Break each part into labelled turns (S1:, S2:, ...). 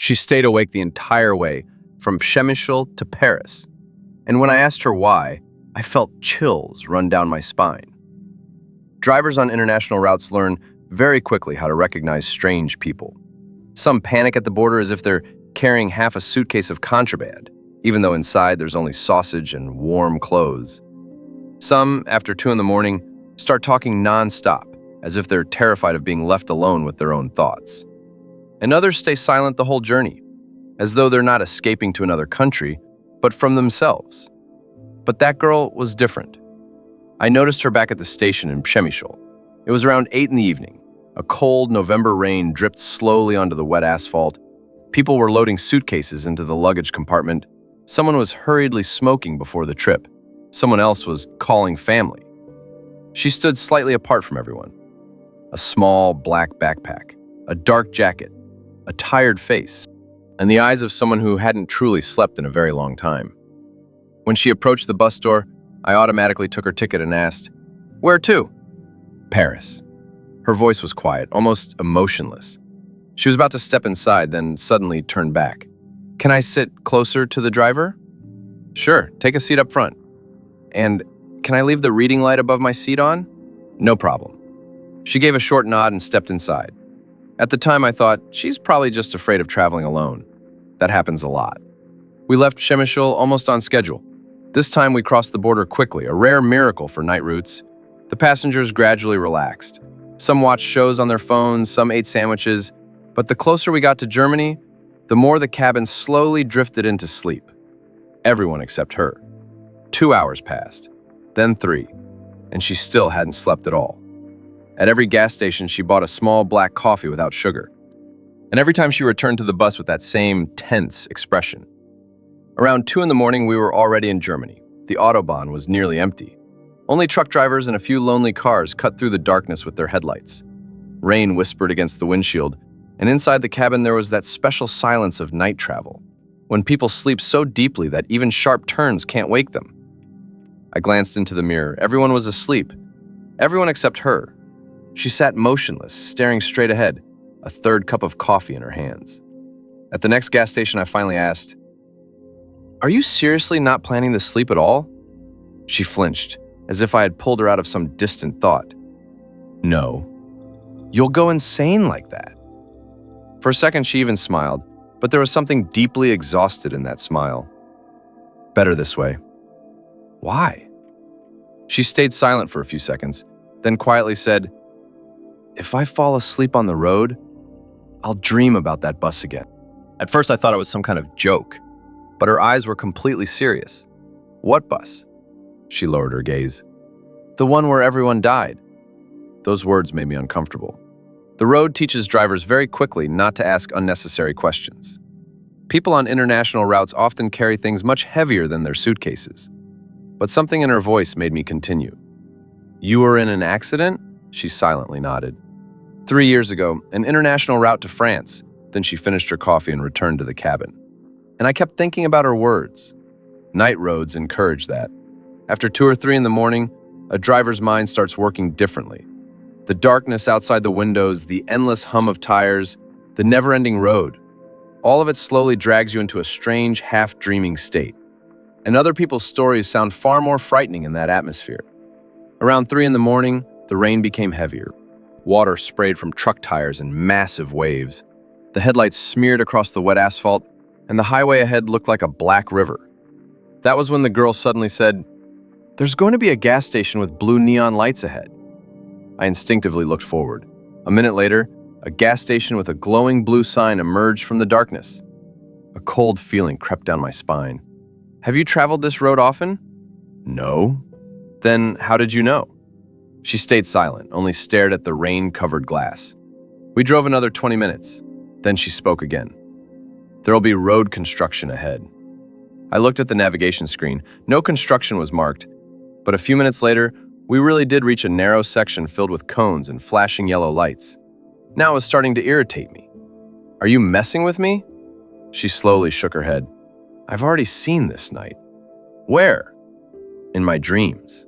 S1: She stayed awake the entire way, from Przemyśl to Paris. And when I asked her why, I felt chills run down my spine. Drivers on international routes learn very quickly how to recognize strange people. Some panic at the border as if they're carrying half a suitcase of contraband, even though inside there's only sausage and warm clothes. Some, after 2 in the morning, start talking non-stop, as if they're terrified of being left alone with their own thoughts. And others stay silent the whole journey, as though they're not escaping to another country, but from themselves. But that girl was different. I noticed her back at the station in Przemyśl. It was around 8 in the evening. A cold November rain dripped slowly onto the wet asphalt. People were loading suitcases into the luggage compartment. Someone was hurriedly smoking before the trip. Someone else was calling family. She stood slightly apart from everyone. A small black backpack, a dark jacket, a tired face, and the eyes of someone who hadn't truly slept in a very long time. When she approached the bus door, I automatically took her ticket and asked, "Where to?" "Paris." Her voice was quiet, almost emotionless. She was about to step inside, then suddenly turned back. "Can I sit closer to the driver?" "Sure, take a seat up front." "And can I leave the reading light above my seat on?" "No problem." She gave a short nod and stepped inside. At the time, I thought, she's probably just afraid of traveling alone. That happens a lot. We left Przemyśl almost on schedule. This time we crossed the border quickly, a rare miracle for night routes. The passengers gradually relaxed. Some watched shows on their phones, some ate sandwiches, but the closer we got to Germany, the more the cabin slowly drifted into sleep. Everyone except her. 2 hours passed, then 3, and she still hadn't slept at all. At every gas station, she bought a small black coffee without sugar. And every time she returned to the bus with that same tense expression. Around 2 in the morning, we were already in Germany. The Autobahn was nearly empty. Only truck drivers and a few lonely cars cut through the darkness with their headlights. Rain whispered against the windshield, and inside the cabin there was that special silence of night travel, when people sleep so deeply that even sharp turns can't wake them. I glanced into the mirror. Everyone was asleep. Everyone except her. She sat motionless, staring straight ahead, a third cup of coffee in her hands. At the next gas station, I finally asked, "Are you seriously not planning to sleep at all?" She flinched, as if I had pulled her out of some distant thought. "No." "You'll go insane like that." For a second, she even smiled, but there was something deeply exhausted in that smile. "Better this way." "Why?" She stayed silent for a few seconds, then quietly said, "If I fall asleep on the road, I'll dream about that bus again." At first, I thought it was some kind of joke, but her eyes were completely serious. "What bus?" She lowered her gaze. "The one where everyone died." Those words made me uncomfortable. The road teaches drivers very quickly not to ask unnecessary questions. People on international routes often carry things much heavier than their suitcases. But something in her voice made me continue. "You were in an accident?" She silently nodded. 3 years ago, an international route to France." Then she finished her coffee and returned to the cabin. And I kept thinking about her words. Night roads encourage that. After 2 or 3 in the morning, a driver's mind starts working differently. The darkness outside the windows, the endless hum of tires, the never-ending road. All of it slowly drags you into a strange, half-dreaming state. And other people's stories sound far more frightening in that atmosphere. Around 3 in the morning, the rain became heavier. Water sprayed from truck tires in massive waves. The headlights smeared across the wet asphalt, and the highway ahead looked like a black river. That was when the girl suddenly said, "There's going to be a gas station with blue neon lights ahead." I instinctively looked forward. A minute later, a gas station with a glowing blue sign emerged from the darkness. A cold feeling crept down my spine. "Have you traveled this road often?" "No." "Then how did you know?" She stayed silent, only stared at the rain-covered glass. We drove another 20 minutes. Then she spoke again. "There'll be road construction ahead." I looked at the navigation screen. No construction was marked, but a few minutes later, we really did reach a narrow section filled with cones and flashing yellow lights. Now it was starting to irritate me. "Are you messing with me?" She slowly shook her head. "I've already seen this night." "Where?" "In my dreams."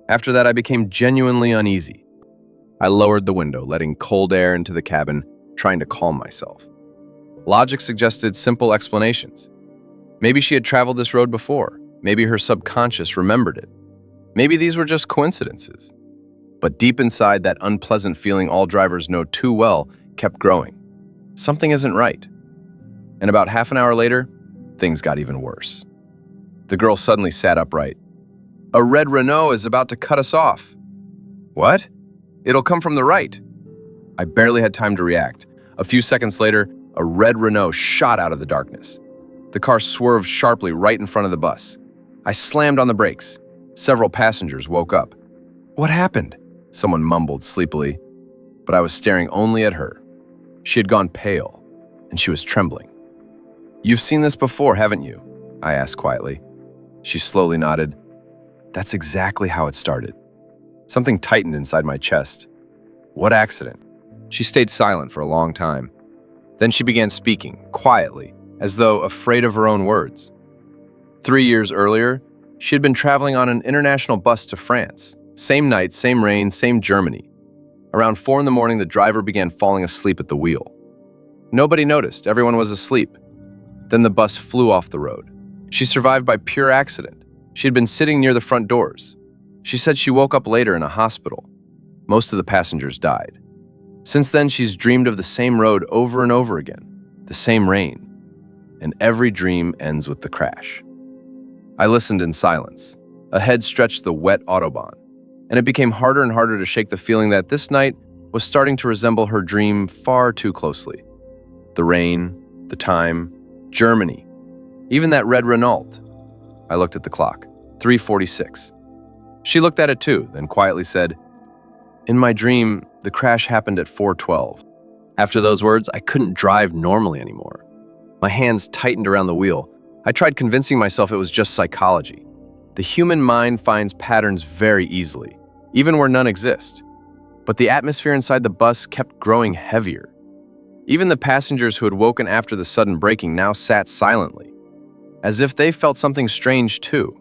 S1: After that, I became genuinely uneasy. I lowered the window, letting cold air into the cabin, trying to calm myself. Logic suggested simple explanations. Maybe she had traveled this road before. Maybe her subconscious remembered it. Maybe these were just coincidences. But deep inside, that unpleasant feeling all drivers know too well kept growing. Something isn't right. And about half an hour later, things got even worse. The girl suddenly sat upright. "A red Renault is about to cut us off." "What?" "It'll come from the right." I barely had time to react. A few seconds later, a red Renault shot out of the darkness. The car swerved sharply right in front of the bus. I slammed on the brakes. Several passengers woke up. "What happened?" Someone mumbled sleepily, but I was staring only at her. She had gone pale, and she was trembling. "You've seen this before, haven't you?" I asked quietly. She slowly nodded. That's exactly how it started. Something tightened inside my chest. "What accident?" She stayed silent for a long time. Then she began speaking, quietly, as though afraid of her own words. 3 years earlier, she had been traveling on an international bus to France. Same night, same rain, same Germany. Around 4 in the morning, the driver began falling asleep at the wheel. Nobody noticed, everyone was asleep. Then the bus flew off the road. She survived by pure accident. She had been sitting near the front doors. She said she woke up later in a hospital. Most of the passengers died. Since then, she's dreamed of the same road over and over again, the same rain. And every dream ends with the crash. I listened in silence. Ahead stretched the wet Autobahn, and it became harder and harder to shake the feeling that this night was starting to resemble her dream far too closely. The rain, the time, Germany, even that red Renault. I looked at the clock, 3:46. She looked at it too, then quietly said, "In my dream, the crash happened at 4:12. After those words, I couldn't drive normally anymore. My hands tightened around the wheel. I tried convincing myself it was just psychology. The human mind finds patterns very easily, even where none exist. But the atmosphere inside the bus kept growing heavier. Even the passengers who had woken after the sudden braking now sat silently, as if they felt something strange too.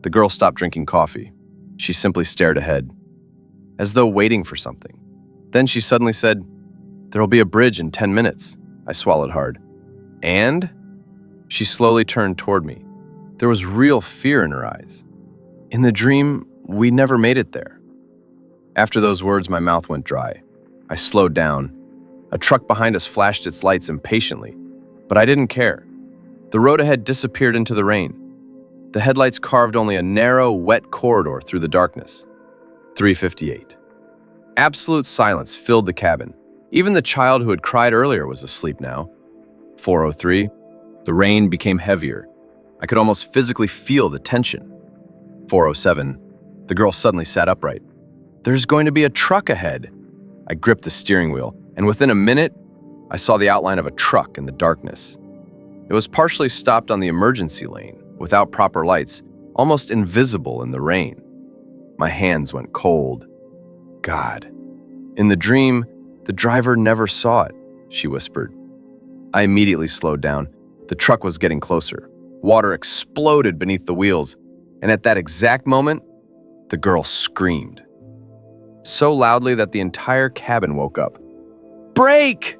S1: The girl stopped drinking coffee. She simply stared ahead, as though waiting for something. Then she suddenly said, "There'll be a bridge in 10 minutes. I swallowed hard. "And?" She slowly turned toward me. There was real fear in her eyes. "In the dream, we never made it there." After those words, my mouth went dry. I slowed down. A truck behind us flashed its lights impatiently, but I didn't care. The road ahead disappeared into the rain. The headlights carved only a narrow, wet corridor through the darkness. 3:58. Absolute silence filled the cabin. Even the child who had cried earlier was asleep now. 4:03. The rain became heavier. I could almost physically feel the tension. 4:07. The girl suddenly sat upright. "There's going to be a truck ahead." I gripped the steering wheel, and within a minute, I saw the outline of a truck in the darkness. It was partially stopped on the emergency lane, without proper lights, almost invisible in the rain. My hands went cold. God. In the dream, the driver never saw it, she whispered. I immediately slowed down. The truck was getting closer. Water exploded beneath the wheels, and at that exact moment, the girl screamed. So loudly that the entire cabin woke up. "Brake!"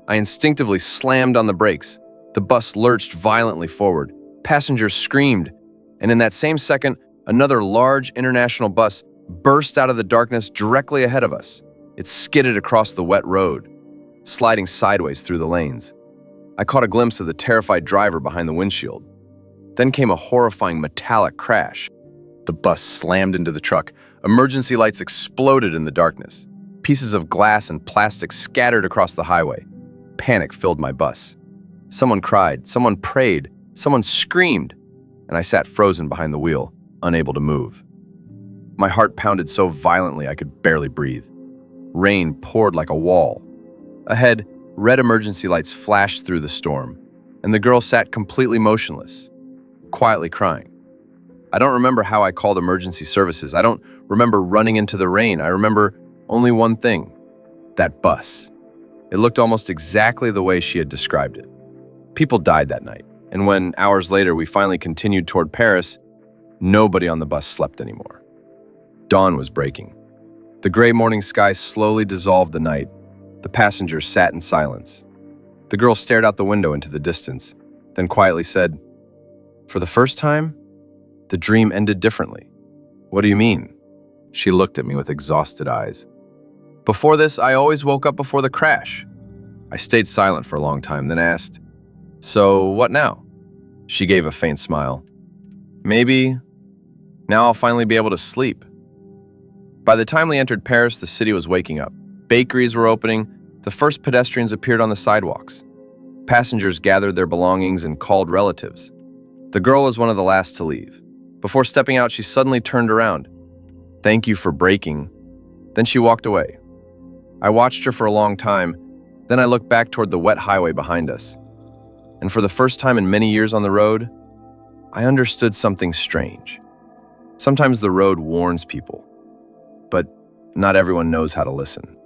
S1: I instinctively slammed on the brakes. The bus lurched violently forward. Passengers screamed, and in that same second, another large international bus burst out of the darkness directly ahead of us. It skidded across the wet road, sliding sideways through the lanes. I caught a glimpse of the terrified driver behind the windshield. Then came a horrifying metallic crash. The bus slammed into the truck. Emergency lights exploded in the darkness. Pieces of glass and plastic scattered across the highway. Panic filled my bus. Someone cried, someone prayed, someone screamed, and I sat frozen behind the wheel, unable to move. My heart pounded so violently I could barely breathe. Rain poured like a wall. Ahead, red emergency lights flashed through the storm, and the girl sat completely motionless, quietly crying. I don't remember how I called emergency services. I don't remember running into the rain. I remember only one thing: that bus. It looked almost exactly the way she had described it. People died that night, and when, hours later, we finally continued toward Paris, nobody on the bus slept anymore. Dawn was breaking. The gray morning sky slowly dissolved the night. The passengers sat in silence. The girl stared out the window into the distance, then quietly said, "For the first time, the dream ended differently." "What do you mean?" She looked at me with exhausted eyes. "Before this, I always woke up before the crash." I stayed silent for a long time, then asked, "So what now?" She gave a faint smile. "Maybe now I'll finally be able to sleep." By the time we entered Paris, the city was waking up. Bakeries were opening. The first pedestrians appeared on the sidewalks. Passengers gathered their belongings and called relatives. The girl was one of the last to leave. Before stepping out, she suddenly turned around. "Thank you for braking." Then she walked away. I watched her for a long time. Then I looked back toward the wet highway behind us. And for the first time in many years on the road, I understood something strange. Sometimes the road warns people, but not everyone knows how to listen.